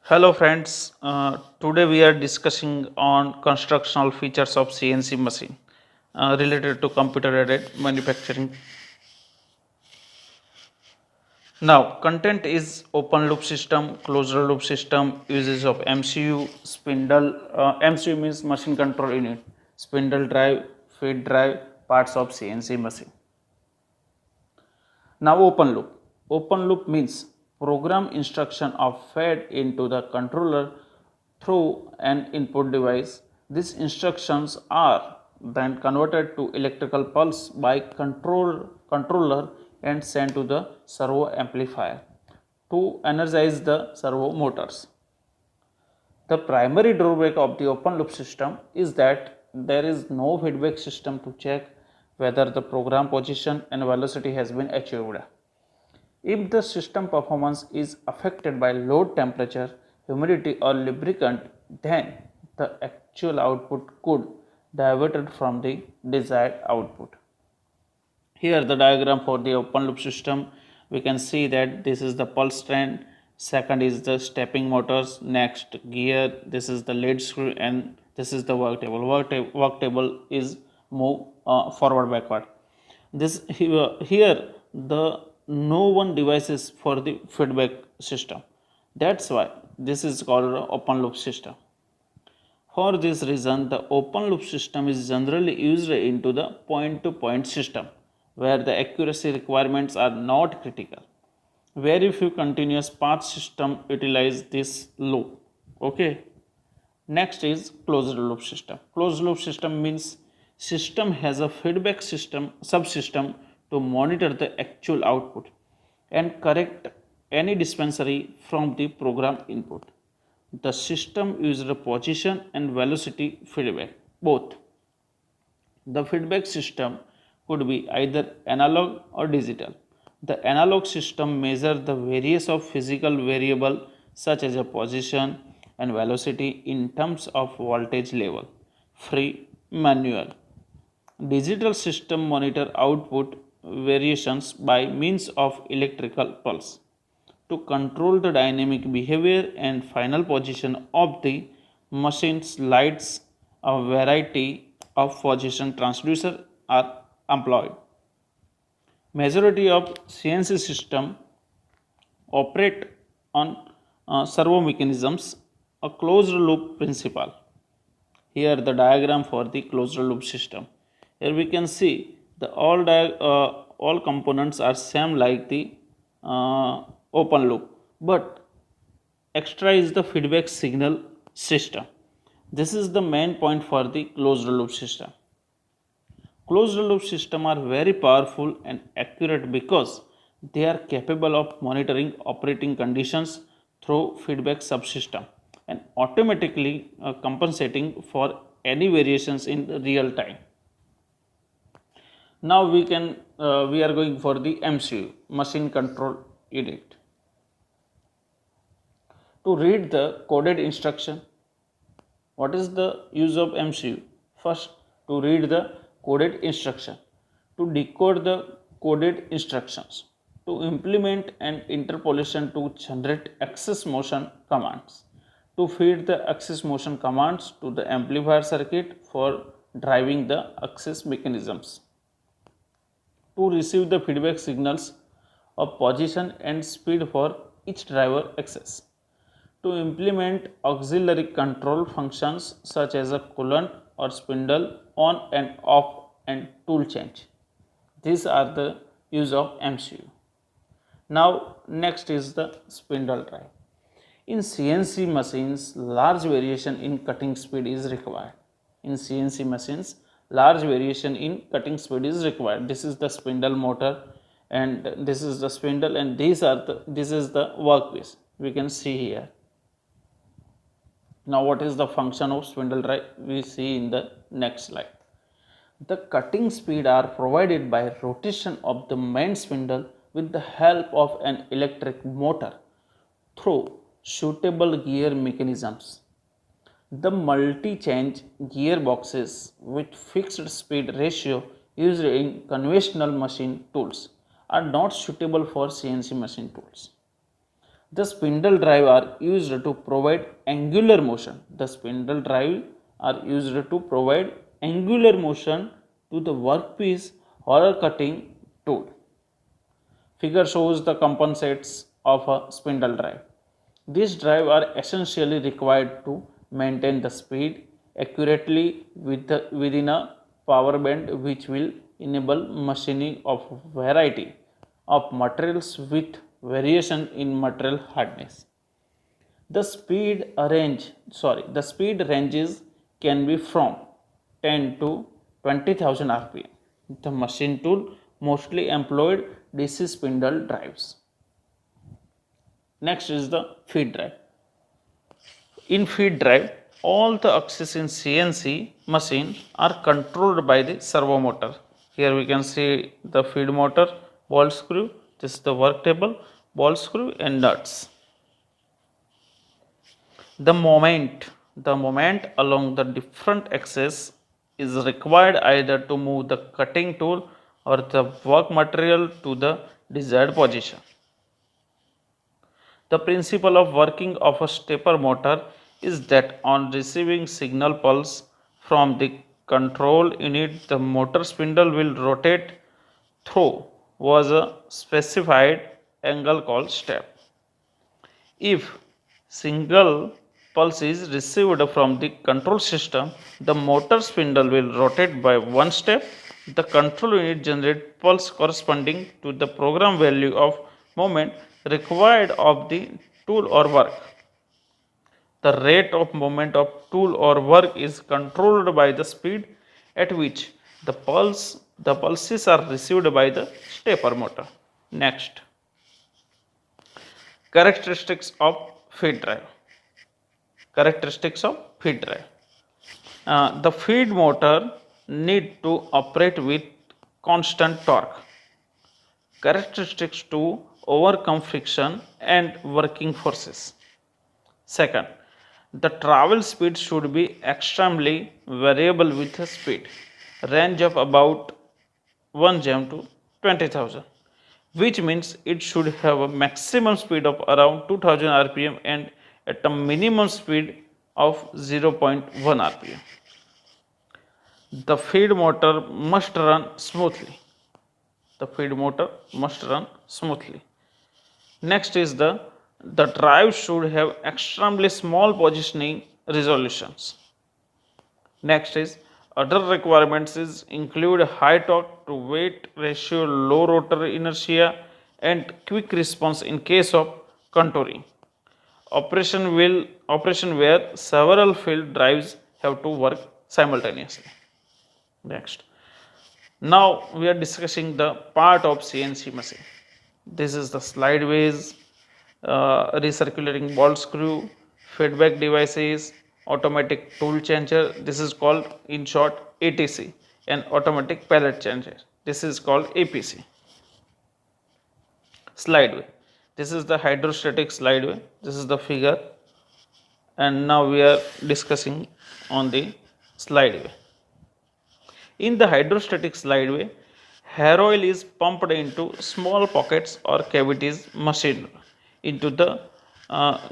Hello friends, today we are discussing on constructional features of CNC machine related to computer aided manufacturing. Now content is open loop system, closed loop system, uses of MCU, spindle, MCU means machine control unit, spindle drive, feed drive, parts of CNC machine. Now open loop means program instruction are fed into the controller through an input device. These instructions are then converted to electrical pulse by controller and sent to the servo amplifier to energize the servo motors. The primary drawback of the open loop system is that there is no feedback system to check whether the program position and velocity has been achieved. If the system performance is affected by load temperature, humidity or lubricant, then the actual output could diverted from the desired output. Here the diagram for the open loop system, we can see that this is the pulse trend, second is the stepping motors, next gear, this is the lead screw and this is the work table. Work table is move forward backward. This here the no one devices for the feedback system. That's why this is called open loop system. For this reason, the open loop system is generally used into the point-to-point system where the accuracy requirements are not critical. Very few continuous path system utilize this loop. Okay. Next is closed loop system. Closed loop system means system has a feedback system subsystem to monitor the actual output and correct any dispensary from the program input. The system uses position and velocity feedback both. The feedback system could be either analog or digital. The analog system measures the various of physical variable such as a position and velocity in terms of voltage level, free, manual. Digital system monitor output variations by means of electrical pulse to control the dynamic behavior and final position of the machine's lights. A variety of position transducer are employed. Majority of CNC system operate on servo mechanisms, a closed loop principle. Here the diagram for the closed loop system. Here we can see the all components are same like the open loop, but extra is the feedback signal system. This is the main point for the closed loop system. Closed loop systems are very powerful and accurate because they are capable of monitoring operating conditions through feedback subsystem and automatically compensating for any variations in real time. Now we are going for the MCU, machine control unit. To read the coded instruction, what is the use of MCU? First, to read the coded instruction, to decode the coded instructions, to implement an interpolation to generate axis motion commands, to feed the axis motion commands to the amplifier circuit for driving the axis mechanisms, to receive the feedback signals of position and speed for each driver axis, to implement auxiliary control functions such as a coolant or spindle on and off and tool change. These are the use of MCU. Now next is the spindle drive. In CNC machines, large variation in cutting speed is required. In CNC machines, large variation in cutting speed is required. This is the spindle motor and this is the spindle and this is the workpiece. We can see here. Now what is the function of spindle drive? We see in the next slide. The cutting speed are provided by rotation of the main spindle with the help of an electric motor through suitable gear mechanisms. The multi-change gearboxes with fixed speed ratio used in conventional machine tools are not suitable for CNC machine tools. The spindle drive are used to provide angular motion. The spindle drive are used to provide angular motion to the workpiece or a cutting tool. Figure shows the components of a spindle drive. These drives are essentially required to maintain the speed accurately within a power band, which will enable machining of variety of materials with variation in material hardness. The speed ranges can be from 10 to 20,000 rpm. The machine tool mostly employed DC spindle drives. Next is the feed drive. In feed drive, all the axes in CNC machine are controlled by the servo motor. Here we can see the feed motor, ball screw, this is the work table, ball screw and nuts. The moment along the different axes is required either to move the cutting tool or the work material to the desired position. The principle of working of a stepper motor is that on receiving signal pulse from the control unit, the motor spindle will rotate through was a specified angle called step. If single pulse is received from the control system, the motor spindle will rotate by one step. The control unit generates pulse corresponding to the program value of moment required of the tool or work. The rate of movement of tool or work is controlled by the speed at which the pulses are received by the stepper motor. Next, characteristics of feed drive. Characteristics of feed drive. The feed motor need to operate with constant torque. Characteristics to overcome friction and working forces. Second, the travel speed should be extremely variable with a speed range of about 1 gm to 20,000, which means it should have a maximum speed of around 2000 rpm and at a minimum speed of 0.1 rpm. The feed motor must run smoothly. The feed motor must run smoothly. Next is the drive should have extremely small positioning resolutions. Next is other requirements is include high torque to weight ratio, low rotor inertia and quick response in case of contouring. Operation where several field drives have to work simultaneously. Next. Now we are discussing the part of CNC machine. This is the slideways, recirculating ball screw, feedback devices, automatic tool changer. This is called in short ATC, and automatic pallet changer. This is called APC. Slideway. This is the hydrostatic slideway. This is the figure, and now we are discussing on the slideway. In the hydrostatic slideway, hair oil is pumped into small pockets or cavities machined into the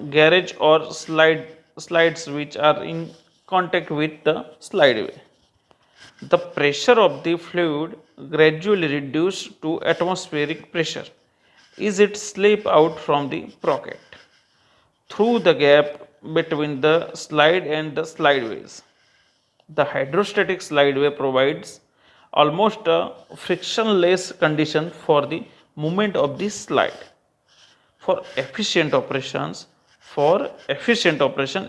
garage or slides which are in contact with the slideway. The pressure of the fluid gradually reduced to atmospheric pressure as it slip out from the pocket through the gap between the slide and the slideways. The hydrostatic slideway provides almost a frictionless condition for the movement of the slide. For efficient operation,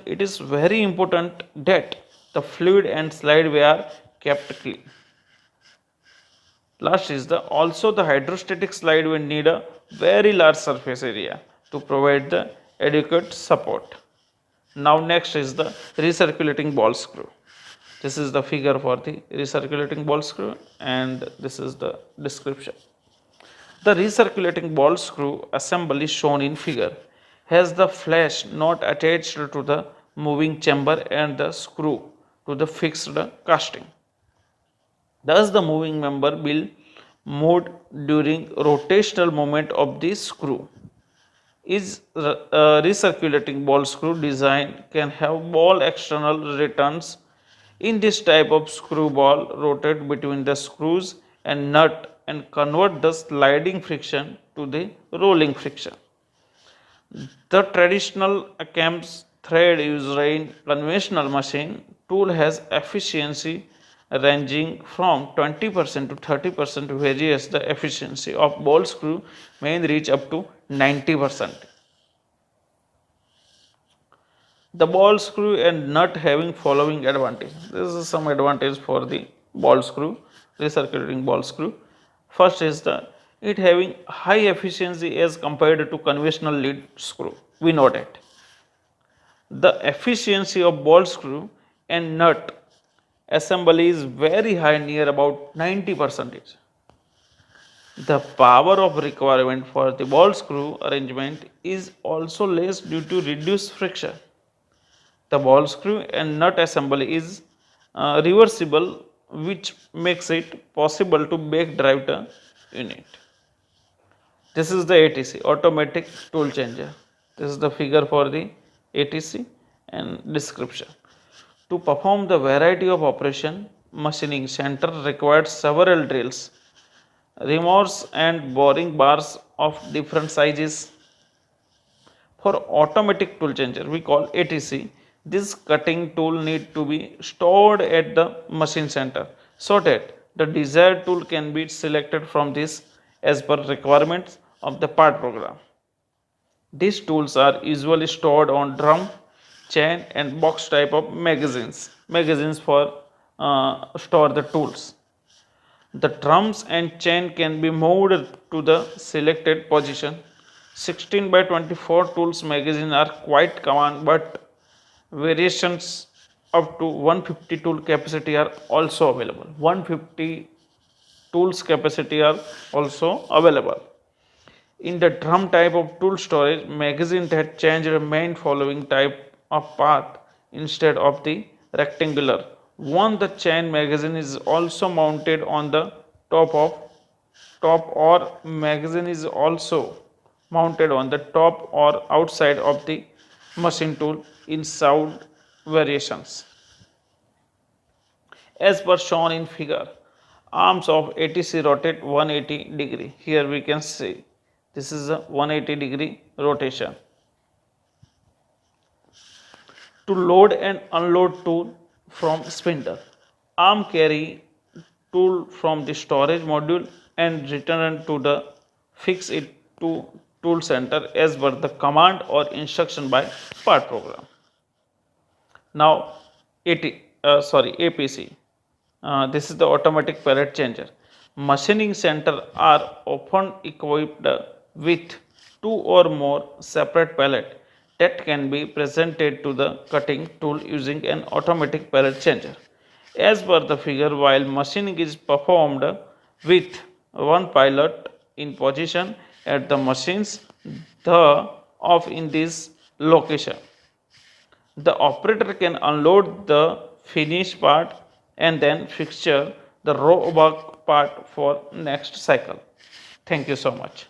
it is very important that the fluid and slideway are kept clean. Last is also the hydrostatic slideway need a very large surface area to provide the adequate support. Now next is the recirculating ball screw. This is the figure for the recirculating ball screw, and this is the description. The recirculating ball screw assembly shown in figure has the flash not attached to the moving chamber and the screw to the fixed casting. Thus the moving member will move during rotational movement of the screw. is recirculating ball screw design can have ball external returns. In this type of screw, ball rotate between the screws and nut and convert the sliding friction to the rolling friction. The traditional CAMS thread used in conventional machine tool has efficiency ranging from 20% to 30%, whereas the efficiency of ball screw may reach up to 90%. The ball screw and nut having following advantage. This is some advantage for the ball screw, recirculating ball screw. First is the it having high efficiency as compared to conventional lead screw. We know that. The efficiency of ball screw and nut assembly is very high, near about 90%. The power of requirement for the ball screw arrangement is also less due to reduced friction. The ball screw and nut assembly is reversible, which makes it possible to back drive the unit. This is the ATC, automatic tool changer. This is the figure for the ATC and description. To perform the variety of operation, machining center requires several drills, remorse and boring bars of different sizes. For automatic tool changer, we call ATC, this cutting tool need to be stored at the machine center so that the desired tool can be selected from this as per requirements of the part program. These tools are usually stored on drum, chain and box type of magazines for store the tools. The drums and chain can be moved to the selected position. 16 by 24 tools magazine are quite common, but variations up to 150 tool capacity are also available. 150 tools capacity are also available. In the drum type of tool storage, magazine had changed the main following type of path instead of the rectangular one. The chain magazine is also mounted on the top or magazine is also mounted on the top or outside of the machine tool in sound variations. As per shown in figure, arms of ATC rotate 180 degree. Here we can see this is a 180-degree rotation. To load and unload tool from spindle, arm carry tool from the storage module and return to the fix it to tool center as per the command or instruction by part program. Now APC. This is the automatic pallet changer. Machining center are often equipped with two or more separate pallet that can be presented to the cutting tool using an automatic pallet changer. As per the figure, while machining is performed with one pallet in position at the machines, the off in this location, the operator can unload the finished part and then fixture the row back part for next cycle. Thank you so much.